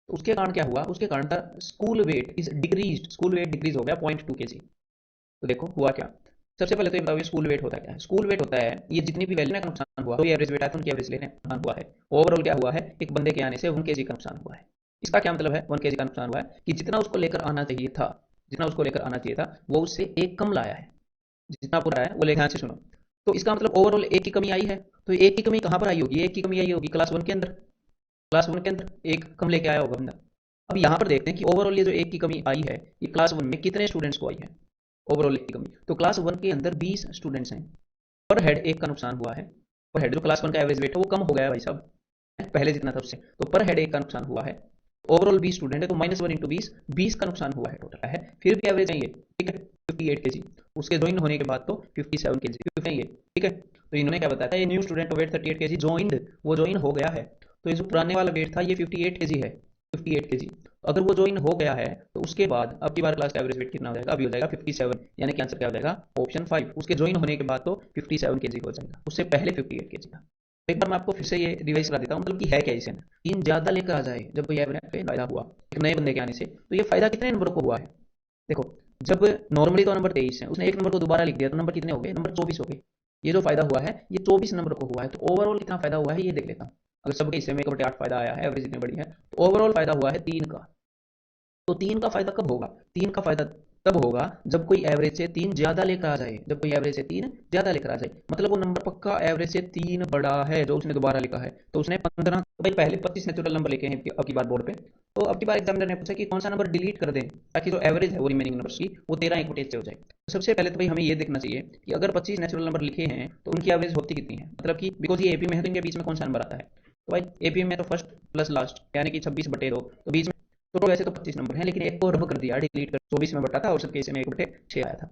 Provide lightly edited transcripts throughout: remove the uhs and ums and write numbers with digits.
तो उसके कारण क्या हुआ, उसके कारण था school weight is decrease, school weight decrease हो गया 0.2 kg। तो देखो हुआ क्या। सबसे पहले तो ये बताओ ये स्कूल वेट होता क्या है। स्कूल वेट होता है ये जितनी भी वैल्यू का नुकसान हुआ, तो ये एवरेज वेट आया था उनकी एवरेज लेने नुकसान हुआ है। ओवरऑल क्या हुआ है, एक बंदे के आने से 1 kg का नुकसान हुआ है। इसका क्या मतलब है, 1 kg का नुकसान हुआ है कि जितना उसको लेकर आना चाहिए था, जितना उसको लेकर आना चाहिए था वो उससे एक कम लाया है। जितना पूरा है वो ले, ध्यान से सुनो। तो इसका मतलब ओवरऑल एक की कमी आई है। तो एक की कमी कहाँ पर आई होगी, एक की कमी आई होगी क्लास वन के अंदर। क्लास वन के अंदर एक कम लेके आया होगा बंदा। अब यहाँ पर देखते हैं कि ओवरऑल ये जो एक की कमी आई है, ये क्लास वन में कितने स्टूडेंट्स को आई है। ओवरऑल एक की कमी, तो क्लास वन के अंदर 20 स्टूडेंट्स हैं। पर हेड एक का नुकसान हुआ है। पर हेड जो क्लास वन का एवरेज वेट है वो कम हो गया है भाई साहब, पहले जितना था उससे। तो पर हेड एक का नुकसान हुआ है। ओवरऑल 20 स्टूडेंट है तो -1 इंटू 20 का नुकसान हुआ है टोटल है। फिर भी एवरेज चाहिए, ठीक है, 58 kg। उसके ज्वाइन होने के बाद तो 57 kg चाहिए, ठीक है। तो इन्होंने क्या बताया था, ये new student weight 38 kg joined, वो ज्वाइन हो गया है। तो ये जो पुराने वाला वेट था ये 58 kg है, 58 kg। अगर वो ज्वाइन हो गया है तो उसके बाद अब की बार क्लास का एवरेज वेट कितना हो जाएगा, अभी हो जाएगा 57, यानी कि आंसर क्या हो जाएगा, ऑप्शन 5। उसके ज्वाइन होने के बाद तो 57 kg हो जाएगा, उससे पहले 58 kg था। एक बार मैं आपको फिर से ये रिवाइज करा देता हूँ, मतलब कि है क्या इसे। तीन ज्यादा लेकर आ जाए जब कोई फायदा हुआ एक नए बंदे के आने से, तो ये फायदा कितने नंबर को हुआ है। देखो, जब नॉर्मली तो नंबर 23 है, उसने एक नंबर को दोबारा लिख दिया तो नंबर कितने हो गए, नंबर 24 हो गए। ये जो फायदा हुआ है ये 24 नंबर को हुआ है। तो ओवरऑल कितना फायदा हुआ है ये देख लेता हूँ। अगर सबके हिस्से में 1/8 फायदा आया है, एवरेज इतनी बड़ी है, तो ओवरऑल फायदा हुआ है 3 का। तो 3 का फायदा कब होगा, 3 का फायदा तब होगा जब कोई एवरेज से 3 ज्यादा लेकर आ जाए, जब कोई एवरेज से 3 ज्यादा लेकर आ जाए, मतलब वो नंबर पक्का एवरेज से 3 बड़ा है जो उसने दोबारा लिखा है। तो उसने 15, तो भाई पहले 25 नेचुरल नंबर लिखे हैं अब की बार बोर्ड पे। तो अब की बार एग्जामिनर ने पूछा कि कौन सा नंबर डिलीट कर दें ताकि जो एवरेज है वो रिमेनिंग नंबर की वो 13 1/8 से हो जाए। तो सबसे पहले तो भाई हमें ये देखना चाहिए कि अगर 25 नेचुरल नंबर लिखे हैं तो उनकी एवरेज होती कितनी है, मतलब कि बिकॉज ये एपी में है तो इनके बीच में कौन सा नंबर आता है। तो भाई एपी में तो फर्स्ट प्लस लास्ट यानी कि 26/2, तो बीच में तो वैसे तो 25 नंबर है लेकिन एक को रब कर दिया, डिलीट कर 24 में बटा था और सबके हिस्से में 1/6 आया था।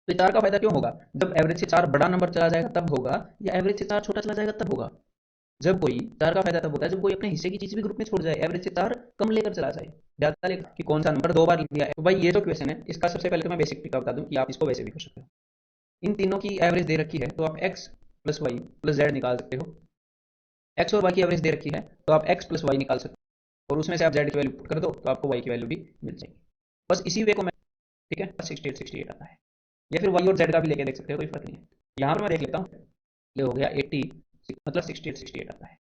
तो 4 का फायदा क्यों होगा, जब एवरेज से 4 बड़ा नंबर चला जाएगा तब होगा, या एवरेज से 4 छोटा चला जाएगा तब होगा। जब कोई 4 का फायदा तब होता है जब कोई अपने हिस्से की चीज भी ग्रुप में छोड़ जाए, एवरेज से 4 कम लेकर चला जाए, ज्यादा लेकर कि कौन सा नंबर 2 बार लिख दिया है। तो भाई ये जो क्वेश्चन है इसका सबसे पहले तो मैं बेसिक ट्रिक बता दूं कि आप इसको वैसे भी कर सकते हो। इन तीनों की एवरेज दे रखी है तो आप X plus Y plus Z निकाल सकते हो। एक्स और वाई की एवरेज दे रखी है तो आप एक्स प्लस वाई निकाल सकते हो, और उसमें से आप जेड की वैल्यू पुट कर दो तो आपको वाई की वैल्यू भी मिल जाएगी। बस इसी वे को मैं, ठीक है, 68 आता है। या फिर वाई और जेड का भी लेके देख सकते हो, कोई फर्क नहीं है। यहाँ पर मैं देख लेता हूँ, ये हो गया 80, मतलब 68 आता है।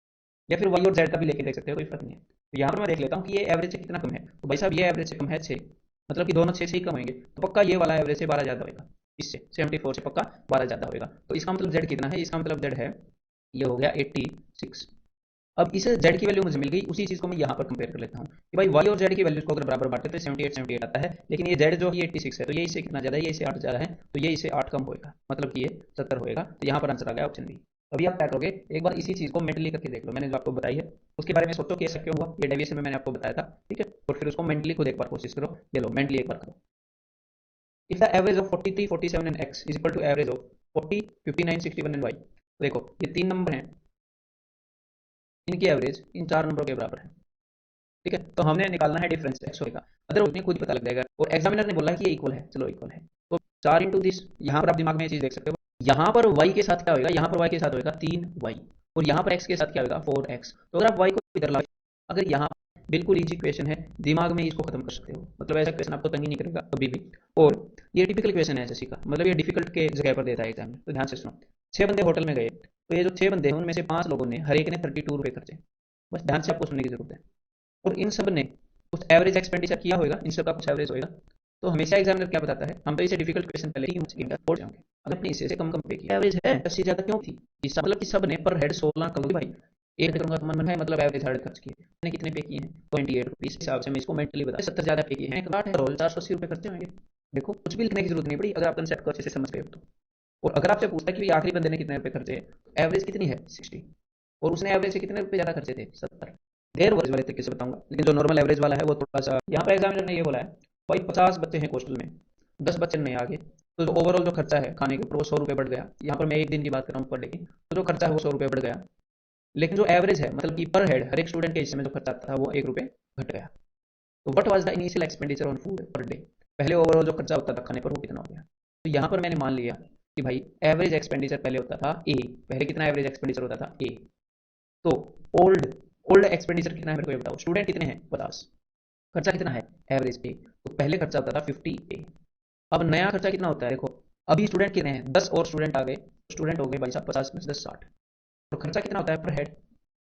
या फिर वाई और जेड का भी लेके देख सकते हो, कोई फर्क नहीं है। तो यहाँ पर मैं देख लेता हूँ कि ये एवरेज से कितना कम है। तो भाई साहब ये एवरेज से कम है 6, मतलब कि दोनों 6 से ही कम होंगे, तो पक्का ये वाला एवरेज से 12 ज़्यादा होगा। इससे 74 से पक्का 12 ज़्यादा होगा। तो इसका मतलब जेड कितना है, इसका मतलब जेड है, ये हो गया 86। अब इसे जेड की वैल्यू मुझे मिल गई, उसी चीज को मैं यहाँ पर कंपेयर कर लेता हूँ कि भाई वाई और जेड की वैल्यूज को अगर बराबर बांटे तो 78 आता है, लेकिन ये जेड जो है 86 है, तो ये इससे कितना ज्यादा है, ये इससे 8 ज्यादा है, तो ये इससे 8 कम होएगा, मतलब कि ये 70 होएगा। तो यहाँ पर आंसर आ गया ऑप्शन बी। अभी आप क्या करोगे, एक बार इसी चीज को मेंटली करके देख लो, मैंने जो आपको बताई है उसके बारे में सोचो कि ऐसा क्यों हुआ, ये डेविएशन में मैंने आपको बताया था, ठीक है। और फिर उसको मेंटली खुद एक बार कोशिश करो, ये लो मेंटली एक बार करो। If the average of 43 47 and X is equal to average of 40 59 61 and Y, देखो ये तीन नंबर हैं, इनकी एवरेज इन चार नंबरों के बराबर है, ठीक है। तो हमने निकालना है डिफरेंस एक्स वाई का, अदर उसने खुद ही पता लग जाएगा, और एग्जामिनर ने बोला है कि ये इक्वल है, चलो इक्वल है। तो 4 इंटू 10, यहाँ पर आप दिमाग में ये चीज देख सकते हो, यहाँ पर वाई के साथ क्या होगा, यहाँ पर वाई के साथ होगा 3 वाई, और यहाँ पर एक्स के साथ क्या होगा 4 एक्स। तो अगर आप वाई को इधर ला, अगर यहाँ बिल्कुल इजी क्वेश्चन है, दिमाग में इसको खत्म कर सकते हो, मतलब ऐसा क्वेश्चन आपको तंग ही नहीं करेगा कभी भी। और ये टिपिकल क्वेश्चन है एसएससी का, मतलब ये डिफिकल्ट के जगह पर देता है एग्जाम में। तो ध्यान से सुनो, 6 बंदे होटल में गए, तो ये जो 6 बंदे हैं उनमें से 5 लोगों ने हर एक ने 32 रुपये खर्चे। बस ध्यान से आपको सुनने की जरूरत है। और इन सब ने कुछ एवरेज एक्सपेंडिचर किया होगा, इन सब का कुछ एवरेज होगा। तो हमेशा एग्जामिनर क्या बताता है, हम तो इसे डिफिकल्ट क्वेश्चन पहले ही छोड़ जाएंगे, अगर अपने हिस्से से कम कम पे की एवरेज है 10 से ज्यादा क्यों थी, इसका मतलब कि सब ने पर हेड 16 करोड़ भाई, एक करूंगा तो मन है, मतलब एवरेज हर खर्च किए, मैंने कितने पे किए हैं 28 रुपीज, हिसाब से मैं इसको मेंटली बता 70 ज्यादा पे किए हैं, 480 रुपये खर्चे होंगे। देखो कुछ भी लिखने की जरूरत नहीं पड़ी अगर आप कंसेप्ट को अच्छे से समझ गए हो तो। और अगर आपसे पूछता है कि आखिरी बंदे ने कितने रुपए खर्चे हैं, एवरेज कितनी है 60, और उसने एवरेज से कितने रुपए ज्यादा खर्चे थे 70। देर वर्ज वाले तरीके से बताऊंगा, लेकिन जो नॉर्मल एवरेज वाला है वो थोड़ा सा, यहाँ पर एग्जामिनर ने ये बोला है भाई 50 बच्चे हैं हॉस्टल में, 10 बच्चे नहीं आगे, तो जो ओवरऑल जो खर्चा है खाने के ऊपर वो 100 रुपये बढ़ गया। यहाँ पर मैं एक दिन की बात कर रहा हूँ पर डे की, तो जो खर्चा है वो 100 रुपये बढ़ गया, लेकिन जो एवरेज है मतलब कि पर हेड हर एक स्टूडेंट के हिस्से में जो खर्चा था वो 1 रुपये घट गया। तो what was the initial expenditure on food per day, पहले ओवरऑल जो खर्चा होता था खाने पर वो कितना हो गया। तो यहाँ पर मैंने मान लिया कि भाई एवरेज एक्सपेंडिचर पहले होता था ए, पहले कितना एवरेज एक्सपेंडिचर होता था ए। तो ओल्ड ओल्ड एक्सपेंडिचर कितना है मेरे को ये बताओ, स्टूडेंट कितने हैं 50, खर्चा कितना है, एवरेज पे। तो पहले खर्चा होता था 50 ए। अब नया खर्चा कितना होता है, देखो अभी स्टूडेंट कितने हैं, 10 और स्टूडेंट आ गए, स्टूडेंट हो गए भाई साहब 50 में से 10 60। तो खर्चा कितना होता है पर हेड,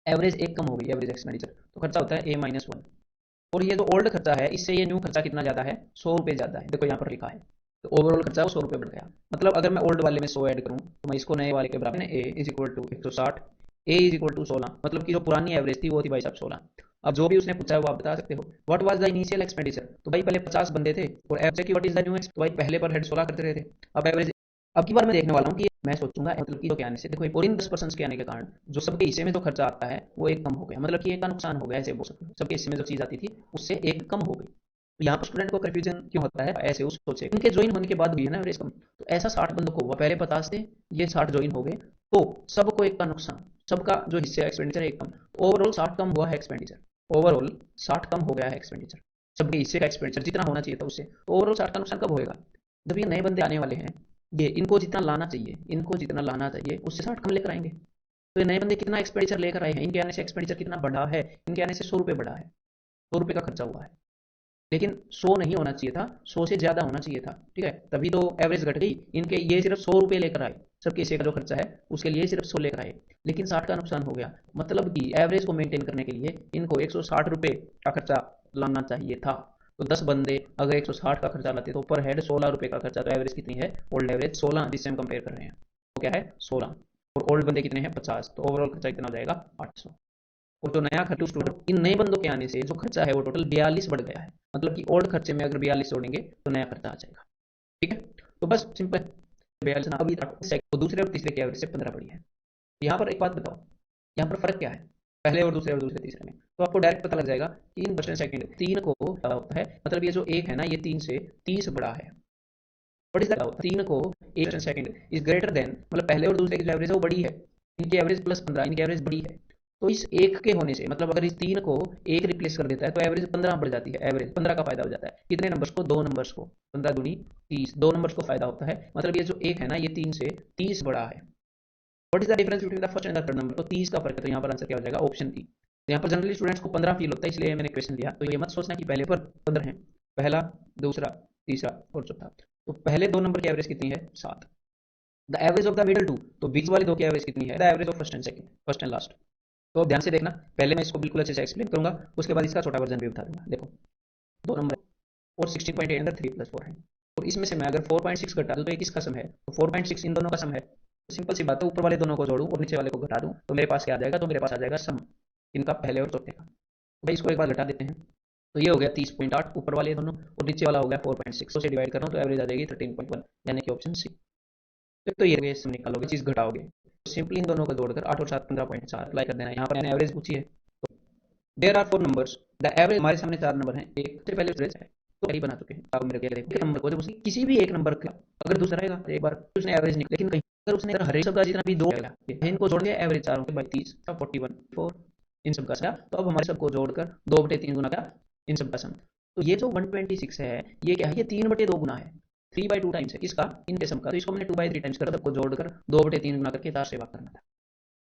एवरेज एक कम हो गई, एवरेज एक्सपेंडिचर, तो खर्चा होता है A-1। और ये जो ओल्ड खर्चा है इससे ये न्यू खर्चा कितना ज़्यादा है, 100 रुपये ज़्यादा है, देखो यहाँ पर लिखा है। तो ओवरऑल खर्चा वो 100 रुपये बढ़ गया। मतलब अगर मैं ओल्ड वाले में 100 ऐड करूँ तो मैं इसको नए वाले के बराबर, A is equal to 160, A is equal to 16, मतलब कि जो पुरानी एवरेज थी वो थी भाई साहब 16। अब जो भी उसने पूछा है वो आप बता सकते हो। What was the initial expenditure, तो भाई पहले 50 बंदे थे, और एवरेज की व्हाट इज द न्यू, तो भाई पहले पर हेड 16 करते रहे थे। अब एवरेज, अब की बार मैं देखने वाला हूँ कि मैं सोचूंगा मतलब की तो क्या आने से, देखो और इन 10% के आने के कारण जो सबके हिस्से में जो खर्चा आता है वो एक कम हो गया, मतलब कि एक का नुकसान हो गया ऐसे बोल सकते हो, सबके हिस्से में जो चीज़ आती थी उससे एक कम हो गई। तो यहाँ पर स्टूडेंट को कंफ्यूजन क्यों होता है, ऐसे उस सोचे इनके ज्वाइन होने के बाद भी है ना एवरेज कम। तो ऐसा 60 बंदों को हुआ, पहले 50 थे, ये 60 ज्वाइन हो गए, तो सबको एक का नुकसान, सबका जो हिस्से एक्सपेंडिचर एक कम, तो ओवरऑल 60 कम हुआ है एक्सपेंडिचर, ओवरऑल 60 कम हो गया है एक्सपेंडिचर, सबके हिस्से का एक्सपेंडिचर जितना होना चाहिए था उससे। तो ओवरऑल 60 का नुकसान कब होएगा, जब ये नए बंदे आने वाले हैं, ये इनको जितना लाना चाहिए, इनको जितना लाना चाहिए उससे 60 कम लेकर आएंगे। तो ये नए बंदे कितना एक्सपेंडिचर लेकर आए हैं, इनके आने से एक्सपेंडिचर कितना बढ़ा है, इनके आने से 100 रुपये बढ़ा है, 100 रुपये का खर्चा हुआ है। लेकिन 100 नहीं होना चाहिए था, 100 से ज़्यादा होना चाहिए था, ठीक है, तभी तो एवरेज घट गई। इनके ये सिर्फ 100 रुपये लेकर आए, सबके हिस्से का जो खर्चा है उसके लिए सिर्फ 100 लेकर आए, लेकिन 60 का नुकसान हो गया। मतलब कि एवरेज को मेंटेन करने के लिए इनको 160 रुपये का खर्चा लाना चाहिए था। तो 10 बंदे अगर 160 का खर्चा लाते तो पर हेड 16 रुपये का खर्चा, तो एवरेज कितनी है, ओल्ड एवरेज 16 जिससे हम कंपेयर कर रहे हैं, वो क्या है 16, और ओल्ड बंदे कितने हैं 50, तो ओवरऑल खर्चा कितना हो जाएगा 800। और जो नया खर्च स्टूडेंट, इन नए बंदों के आने से जो खर्चा है वो टोटल 42 बढ़ गया है, मतलब कि ओल्ड खर्चे में अगर 42 जोड़ेंगे तो नया खर्चा आ जाएगा, ठीक है। तो बस सिंपल 42 ना, अभी तो दूसरे और तीसरे के एवरेज से 15 बढ़ी है। यहाँ पर एक बात बताओ, यहाँ पर फर्क क्या है पहले और दूसरे तीसरे में, तो आपको डायरेक्ट पता लग जाएगा। 3% 3 को ज़्यादा होता है, मतलब ये जो एक है ना ये 3 से 30 बड़ा है। व्हाट इज दैट, 3 को 8% इज ग्रेटर देन, मतलब पहले और दूसरे की जो एवरेज है वो बड़ी है, इनकी एवरेज प्लस 15, इनकी एवरेज बड़ी है। तो इस एक के होने से, मतलब अगर इस 3 को एक रिप्लेस कर देता है तो एवरेज 15 बढ़ जाती है, एवरेज 15 का फायदा हो जाता है। कितने नंबर्स को, दो नंबर्स को, 15 दूनी 30, दो नंबर्स को फायदा होता है। मतलब ये जो एक है ना ये 3 से 30 बड़ा है। What is the difference between the first and the third number, तो 30 का फर्क है, तो यहाँ पर आंसर क्या हो जाएगा ऑप्शन डी। तो यहाँ पर जनरली स्टूडेंट्स को 15 फील होता है, इसलिए मैंने क्वेश्चन लिया। तो ये मत सोचना कि पहले पर 15 है, पहला दूसरा तीसरा और चौथा। तो पहले दो नंबर की एवरेज कितनी है 7। The average of the middle two, तो बीच वाले दो की एवरेज कितनी है, the average of first and second, first and last. तो अब ध्यान से देखना, पहले मैं इसको बिल्कुल अच्छे से एक्सप्लेन करूंगा, उसके बाद इसका छोटा वर्जन भी बता दूंगा। देखो दो नंबर और 16.8 अंदर 3 + 4 है, और इसमें से मैं अगर 4.6 घटा दूं तो ये किसका सम है, तो 4.6 इन दोनों का सम है। तो सिंपल सी बात है, ऊपर वाले दोनों को जोड़ूं और नीचे वाले को घटा दूं तो मेरे पास क्या आ जाएगा, तो मेरे पास आ जाएगा सम इनका पहले और चौथे का। तो भाई इसको एक बार घटा देते हैं, तो ये हो गया 30.8 ऊपर वाले दोनों, और नीचे वाला हो गया 4.6, से डिवाइड कर रहा हूँ तो एवरेज आ जाएगी 13.1, यानी कि ऑप्शन सी। तो ये सम निकालोगे, चीज घटाओगे, तो सिंपली इन दोनों को जोड़कर 8 और 7 15.4 अप्लाई कर देना। यहाँ पर मैंने एवरेज पूछी है, there are 4 numbers, the average, हमारे सामने 4 नंबर हैं, एक से पहले एवरेज है तो यही बना चुके हैं। अब मेरे क्या देखो नंबर को, जब उसकी किसी भी एक नंबर का अगर दूसरा रहेगा तो एक बार उसने एवरेज निकली, लेकिन कहीं अगर उसने हर एक सबका जितना भी दो इनको जोड़ दिया एवरेज चारों के बाई 30 41 4 इन सब का सम। तो अब हमारे सबको जोड़कर 2/3 गुना क्या, इन सब का सम। तो ये जो 126 है ये क्या है, ये 3/2 गुना है, 3/2 टाइम्स है किसका, इनके सम का। तो इसको मैंने 2/3 टाइम्स कर सबको जोड़कर 2/3 गुना करके 4 से भाग करना था।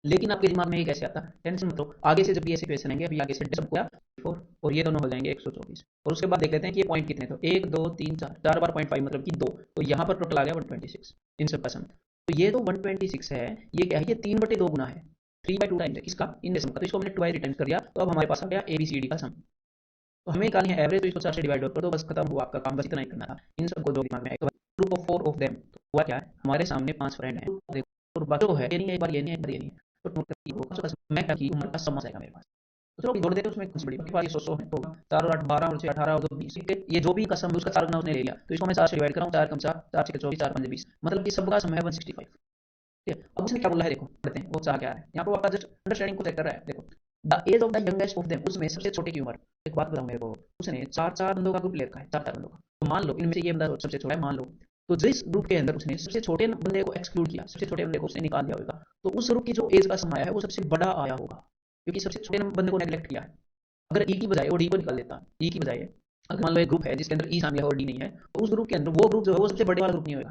लेकिन आपके दिमाग में ये कैसे आता, टेंशन मत लो, आगे से जब भी ऐसे क्वेश्चन आएंगे, अभी आगे से सबको 4 और ये दोनों हो जाएंगे 124, और उसके बाद देख लेते हैं कि ये पॉइंट कितने, तो 1 2 3 4, 4 बार 0.5 मतलब कि 2, तो यहाँ पर टोटल आ गया 126 इन सब का सम। तो ये जो 126 है ये क्या है, ये 3/2 गुना है, 3/2 टाइम्स है किसका, इन सम का। तो इसको मैंने 2/3 टाइम्स कर दिया, तो अब हमारे पास आ गया ABCD का सम। तो हमें निकालनी है एवरेज, तो इसको 4 से डिवाइड कर दो, बस खत्म हुआ आपका काम, बस इतना ही करना था। इन सबको जो दिमाग में है, ग्रुप ऑफ 4 ऑफ देम, तो हुआ क्या है, हमारे सामने 5 फ्रेंड हैं, देखो और बाकी जो है ये नहीं है, एक बार ये नहीं है, एक बार ये नहीं है, तो टोटल मैं क्या की उम्र का सम आ जाएगा मेरे पास। तो चलो जोड़ देते हैं, उसमें कुछ बड़ी बाकी बाकी 100 है, तो 4 और 8 12 और 6 18 और 2 20, ये जो भी का सम है उसका 4 गुना उसने ले लिया, तो इसको मैं 4 से डिवाइड कर रहा हूँ, 4 कम 4 4 6 24 4 5 20, मतलब कि सबका सम है 165, ठीक है। अब उसने क्या बोला है, देखो पढ़ते हैं वो चाह क्या है, यहाँ पर आपका जस्ट अंडरस्टैंडिंग को चेक कर रहा है। देखो the age of the youngest of them, उसमें सबसे छोटे की उम्र, एक बात बताऊं मेरे को, उसने 4 4 बंदों का ग्रुप ले रखा है, 4 4 बंदों का। तो मान लो इनमें से ये बंदा सबसे छोटा है, मान लो, तो जिस ग्रुप के अंदर उसने सबसे छोटे बंदे को एक्सक्लूड किया, सबसे छोटे बंदे को उसने निकाल दिया होगा, तो उस ग्रुप की जो एज का सम आया है वो सबसे बड़ा आया होगा, क्योंकि सबसे छोटे बंदे को नेगलेक्ट किया है। अगर ई की बजाय वो डी को निकाल देता, ई की बजाय अगर मान लो एक ग्रुप है जिसके अंदर ई शामिल है और डी नहीं है, तो उस ग्रुप के अंदर वो ग्रुप जो है वो सबसे बड़े वाला ग्रुप नहीं होगा।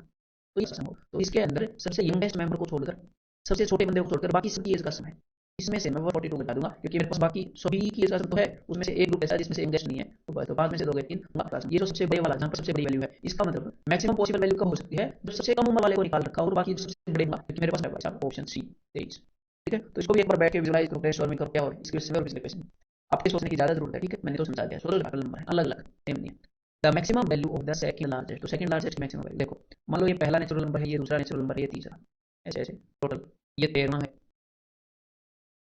तो ये सम हो, तो इसके अंदर सबसे यंगेस्ट मेंबर को छोड़कर, सबसे छोटे बंदे को छोड़कर बाकी सबकी एज का सम है। इसमें से मैं 42 घटा दूंगा क्योंकि मेरे पास बाकी सभी की कसम तो है, उसमें से एक ग्रुप ऐसा है जिसमें से इंडेक्स नहीं है, तो बस तो 5 में से 2 गए 3, ये जो सबसे बड़े वाला जहाँ पर सबसे बड़ी वैल्यू है, इसका मतलब मैक्सिमम पॉसिबल वैल्यू कब हो सकती है, जो सबसे कम उम्र वाले को निकाल रखा और बाकी जो सबसे बड़े होगा, क्योंकि मेरे पास है भाई साहब ऑप्शन सी 23। ठीक है, तो इसको भी एक बार बैठ के विजुलाइज करो, ब्रेनस्टॉर्मिंग करो क्या और इसके सिमिलर पिछले क्वेश्चन आपके सोचने की ज्यादा जरूरत है। ठीक है, मैंने तो समझा दिया, सोचो टोटल नंबर है अलग अलग, सेम नहीं है। The maximum value of the second largest, तो सेकंड लार्जेस्ट मैक्सिमम वैल्यू देखो, मान लो ये पहला नेचुरल नंबर है, ये दूसरा नेचुरल नंबर है, ये तीसरा, ऐसे ऐसे टोटल ये 13वां है,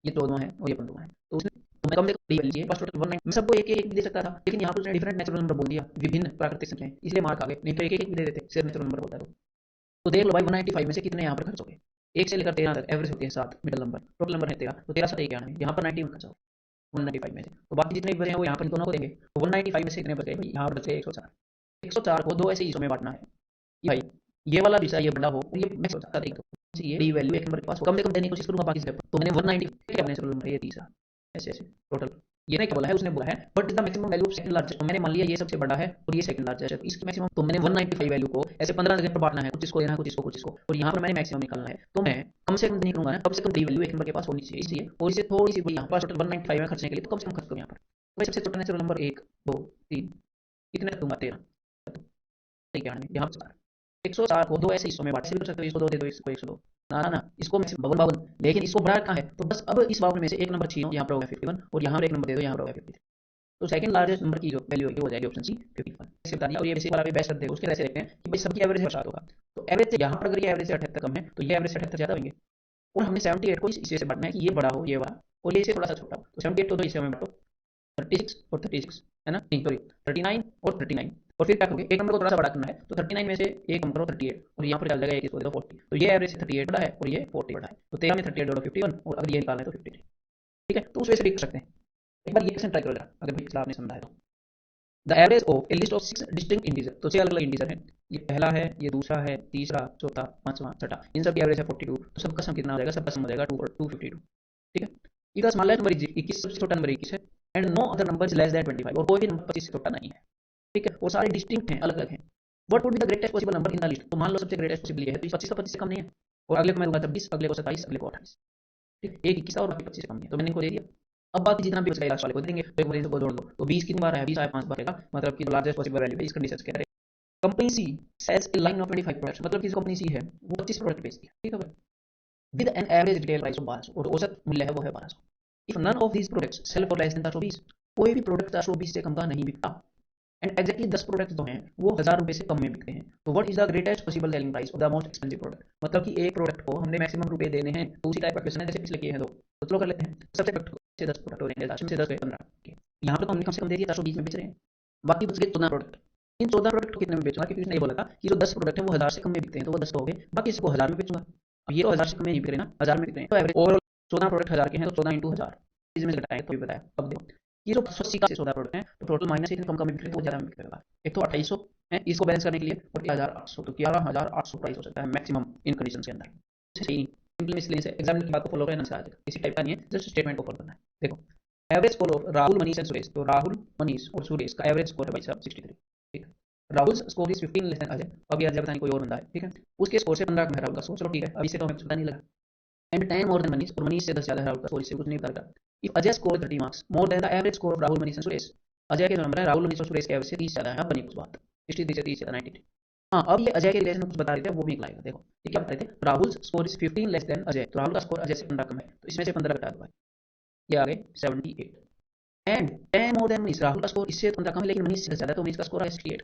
ये 14वां है और ये 15वां है, तो उसने तुम्हें कम से कम डी वैल्यू फर्स्ट टोटल 19, मैं सबको एक एक दे सकता था, लेकिन यहाँ पर उसने डिफरेंट नेचुरल नंबर बोल दिया, विभिन्न प्राकृतिक संख्याएं, इसलिए मार्क आ गए, नहीं तो एक एक भी दे देते सिर्फ नेचुरल नंबर बोलता है तो देख लो भाई 195 में से कितने यहाँ पर खर्च हो गए, एक से लेकर 13 तक एवरेज होती है 7, मिडल नंबर, टोटल नंबर है 13, तो 13 7 91, यहाँ पर 91 खर्च हो 195 में से, तो बाकी जितने भी बचे हैं वो यहाँ पर दोनों को देंगे, तो 195 में से कितने बचे भाई, यहाँ पर बचे 104, 104 को दो ऐसे हिस्सों में बांटना है कि भाई ये वाला हिस्सा ये बड़ा हो, ये मैं सोचा था देखो ये डी वैल्यू एक नंबर के पास हो, कम से कम देने की कोशिश करूंगा बाकी से, तो मैंने 190 क्या नेचुरल नंबर ये तीसरा, ऐसे ऐसे टोटल, ये नहीं क्या बोला है, उसने बोला है but is the maximum value of second largest, तो मैंने मान लिया ये सबसे बड़ा है और ये सेकंड लार्जेस्ट है, तो इसकी मैक्सिमम, तो मैंने 195 वैल्यू को ऐसे 15 जगह पर बांटना है, कुछ इसको देना है, कुछ इसको, कुछ इसको, और यहाँ पर मैंने मैक्सिमम निकालना है, तो मैं कम से कम नहीं करूंगा ना, कम से कम डी वैल्यू एक नंबर के पास होनी चाहिए, इसलिए और इसे थोड़ी सी यहाँ पर टोटल 195 में खर्चने के लिए तो कम से कम खर्च करूँ यहाँ पर, तो सबसे छोटा नेचुरल नंबर 1 2 3 कितने दूंगा 13, ठीक है यहाँ पर 104 को दो ऐसे हिस्सों में बांट, ऐसे भी कर सकते हो, इसको 2 दे दो, इसको 102, ना ना ना, इसको मैं बावन बावन, लेकिन इसको बड़ा कहाँ है, तो बस अब इस बावन में से एक नंबर छीनो, यहाँ पर हो गया 51 और यहाँ पर एक नंबर दे दो, यहाँ पर हो गया 53, तो सेकंड लार्जेस्ट नंबर की जो वैल्यू होगी वो हो जाएगी ऑप्शन सी 51, ऐसे बता दिया। और ये बेसिक वाला भी बेस्ट करते हैं, उसके ऐसे देखते हैं कि भाई सबकी एवरेज 7 होगा, तो एवरेज से यहाँ पर अगर ये एवरेज से 78 कम है तो ये एवरेज से 78 ज्यादा होंगे, और हमने 78 को इस से बढ़ना है कि ये बड़ा हो ये वाला और ये इसे थोड़ा सा छोटा हो, तो 78 को दो हिस्से में बांटो, 36 और 36 है ना, नहीं सॉरी 39 और 39, और फिर क्या करोगे एक नंबर को थोड़ा सा बड़ा करना है, तो 39 में से एक कम करो 38 और यहाँ पर चल जाएगा एक इसको दे दो 40, तो ये एवरेज 38 बड़ा है और ये 40 बड़ा है, तो 13 में 38 जोड़ो 51 और अगर ये निकालना है तो 53। ठीक है, तो उस वजह से भी कर सकते हैं, एक बार ये क्वेश्चन ट्राई करो जरा, अगर भाई पिछला आपने समझा है तो the average of A list of 6 distinct integer, तो 6 अलग अलग इंटीजर है, ये पहला है, ये दूसरा है, तीसरा, चौथा, पांचवा, छठा, इन सब की एवरेज है 42, तो सबका सम कितना हो जाएगा, सबका सम हो जाएगा 252। ठीक है, इसका स्मॉलेस्ट नंबर 21, सबसे छोटा नंबर 21 है, and no other number is less than 25, और कोई भी नंबर 25 से छोटा नहीं है। ठीक है, और सारे डिस्टिंक्ट हैं, अलग अलग हैं। What would be the greatest possible number in the list, तो मान लो सबसे ग्रेटेस्ट पॉसिबल ये है, तो 25 तो 25 से कम नहीं है, और अगले को मैं दूंगा 26, अगले को 27, अगले को 28। ठीक, एक 21 और बाकी 25 से कम नहीं है, तो मैंने इनको दे दिया। अब बाकी जितना भी बच गया लास्ट वाले को दे देंगे, तो एक बार इसको जोड़ दो, तो 20 कितनी बार है, 20 आया 5 बार रहेगा, मतलब कि लार्जेस्ट पॉसिबल वैल्यू है, इस कंडीशन के अंदर company C sells a line of 25 products, मतलब कि जो कंपनी सी है वो 25 प्रोडक्ट बेचती है। ठीक है, with an average retail price of 1200, और औसत मूल्य है वो है 1200। If none of these products sell for less than 420, कोई भी प्रोडक्ट 420 से कम का नहीं बिकता, एंड एग्जैक्टली 10 प्रोडक्ट जो हैं वो 1000 रुपए से कम में बिकते हैं, तो what is the greatest possible selling price of the most expensive product, मतलब कि एक प्रोडक्ट को हमने मैक्सिमम रुपए देने हैं, तो उसी टाइप का क्वेश्चन है जैसे पिछले किए हैं दो, तो चलो कर लेते हैं। सबसे प्रोडक्ट से 10 प्रोडक्ट हो जाएंगे, 10 में से 10 गए 15, यहाँ पर तो हमने कम से कम दे दिया 420 में बेच रहे हैं, बाकी बच गए 14 प्रोडक्ट। इन 14 प्रोडक्ट को कितने में बेचूंगा, क्योंकि उसने ये बोला था कि जो 10 प्रोडक्ट है वो 1000 से कम में बिकते हैं, तो वो 10 तो हो गए, बाकी इसको 1000 में बेचूंगा। अब ये तो 1000 से कम में नहीं बिक रहे ना, 1000 में बिक रहे हैं, तो एवरेज ओवरऑल 14 प्रोडक्ट 1000 के हैं, तो 14 इंटू 1000 इसमें घटाएं तो भी बताया। अब देखो ये जो 580 का 14 प्रोडक्ट है, तो टोटल माइनस इतने कम में बिक रहे हैं, वो ज्यादा में बिक रहा है, एक तो 2800 है इसको बैलेंस करने के लिए, और 11800, तो 11800 प्राइस हो सकता है मैक्सिमम इन कंडीशन के अंदर। सही नहीं, सिंपली मिसलेनियस है, एग्जाम की बात को फॉलो करना चाहिए, इसी टाइप का नहीं है, जस्ट स्टेटमेंट को फॉलो करना है। देखो average score of Rahul, Manish and Suresh, तो राहुल, मनीष और सुरेश का एवरेज स्कोर है भाई साहब 63। ठीक है, Rahul score is 15 less than Ajay, अब ये अजय बताने कोई और बंदा है, ठीक है, उसके स्कोर से 15 कम है राहुल का स्कोर, चलो ठीक है, अब इसे तो हमें कुछ पता नहीं लगा, एंड 10 मोर देन मनीष, और मनीष से 10 ज्यादा है राहुल का स्कोर, इससे कुछ नहीं पता। If Ajay score 30 marks more than the average score of Rahul, Manish and Suresh, Ajay के जो नंबर है राहुल, मनीष और सुरेश के एवरेज से 30 ज्यादा है, अब बनी कुछ बात, 63 से 30 ज्यादा 93। हाँ, अब ये अजय के रिलेशन में कुछ बता रहे थे, वो भी निकलाएगा। देखो ये क्या बता रहे थे, Rahul score is 15 less than Ajay, तो राहुल का स्कोर अजय से 15 कम है, तो इसमें से 15 घटा दो भाई, ये आ गए 78, and 10 more than Manish, Rahul का स्कोर इससे 15 कम है लेकिन मनीष से ज्यादा है, तो मनीष का स्कोर है 68।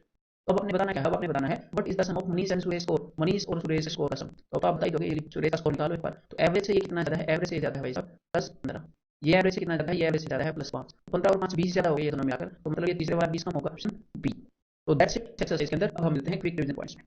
तो अब आपने बताना क्या है, अब आपने बताना है what is the sum of Manish and Suresh score, Manish और सुरेश स्कोर का सम, तो आप बता दोगे, सुरेश का स्कोर निकालो एक बार, तो एवरेज से ये कितना ज्यादा है, एवरेज से ज्यादा है भाई साहब प्लस 15, ये एवरेज से कितना ज्यादा है, ये एवरेज से ज्यादा है प्लस 5, 15 और 5 20 ज्यादा हो गया, ये दोनों मिलाकर, तो मतलब ये तीसरे बार 20 कम होगा, ऑप्शन बी। तो दैट्स इट एक्सरसाइज के अंदर। अब हम मिलते हैं क्विक रिवीजन पॉइंट्स में।